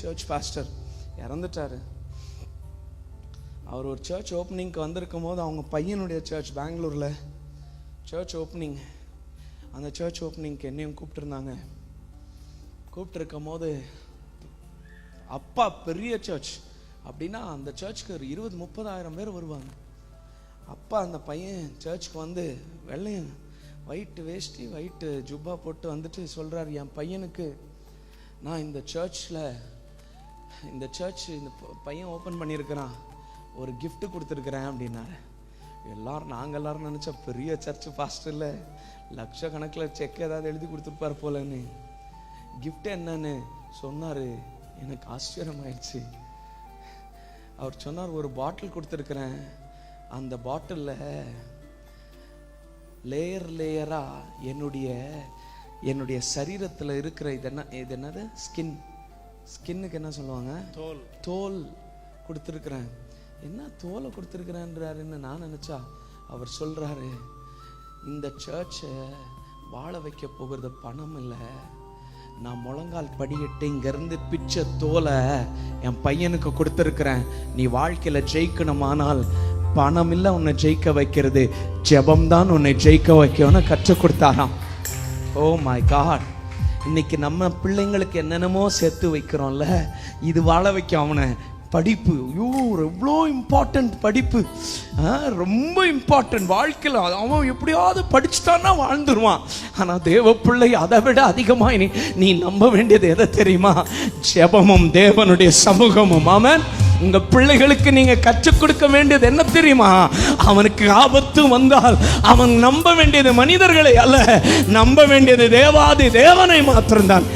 Search pastor இறந்துட்டாரு. அவர் ஒரு search ஓப்பனிங்க்கு வந்திருக்கும் போது அவங்க பையனுடைய சர்ச் பெங்களூரில் சர்ச் ஓப்பனிங், அந்த சர்ச் ஓப்பனிங்க்கு என்னையும் கூப்பிட்டுருந்தாங்க. கூப்பிட்டுருக்கும் போது அப்பா பெரிய சர்ச் அப்படின்னா அந்த சர்ச்சுக்கு ஒரு 20-30 பேர் வருவாங்க. அப்பா அந்த பையன் சர்ச்சுக்கு வந்து வெள்ளையும் ஒயிட்டு வேஷ்டி ஒயிட்டு ஜுப்பா போட்டு வந்துட்டு சொல்கிறார், என் பையனுக்கு நான் இந்த சர்ச் இந்த பையன் ஓப்பன் பண்ணியிருக்கிறான், ஒரு gift கொடுத்துருக்குறேன் அப்படின்னாரு. நாங்கள் எல்லாரும் நினச்சா பெரிய சர்ச் பாஸ்டரில் லட்சக்கணக்கில் செக் ஏதாவது எழுதி கொடுத்துருப்பார் போலன்னு. கிஃப்ட் என்னன்னு சொன்னார். எனக்கு ஆச்சரியமாயிடுச்சு. அவர் சொன்னார், ஒரு பாட்டில் கொடுத்துருக்குறேன், அந்த பாட்டிலில் லேயரா என்னுடைய சரீரத்தில் இருக்கிற இது என்னது ஸ்கின்னுக்கு என்ன சொல்லுவாங்க, தோல் கொடுத்துருக்குறேன். என்ன தோலை கொடுத்துருக்குறேன்றாருன்னு நான் நினச்சா அவர் சொல்கிறாரு, இந்த சர்ச்சை வாழ வைக்க போகிறது பணம் இல்லை, நான் முழங்கால் படியிட்டு இங்கேருந்து பிச்சை தோலை என் பையனுக்கு கொடுத்துருக்குறேன். நீ வாழ்க்கையில் ஜெயிக்கணுமானால் பணம் இல்லை உன்னை ஜெயிக்க வைக்கிறது, ஜெபம்தான் உன்னை ஜெயிக்க வைக்கணும்னு கற்றுக் கொடுத்தாராம். ஓ மை காட், இன்னைக்கு நம்ம பிள்ளைங்களுக்கு என்னென்னமோ சேர்த்து வைக்கிறோம்ல, இது வாழ வைக்க அவனை. படிப்பு எவ்வளோ இம்பார்ட்டன்ட், படிப்பு ரொம்ப இம்பார்ட்டன்ட். வாழ்க்கையில் அவன் எப்படியாவது படிச்சுட்டான்னா வாழ்ந்துருவான். ஆனால் தேவ பிள்ளை அதை விட அதிகமாக நீ நம்ப வேண்டியது எதை தெரியுமா? ஜெபமும் தேவனுடைய சமூகமும். ஆமென். உங்க பிள்ளைகளுக்கு நீங்க கற்றுக் கொடுக்க வேண்டியது என்ன தெரியுமா? அவனுக்கு ஆபத்து வந்தால் அவன் நம்ப வேண்டியது மனிதர்களை அல்ல, நம்ப வேண்டியது தேவாதி தேவனை மாத்திரம்தான்.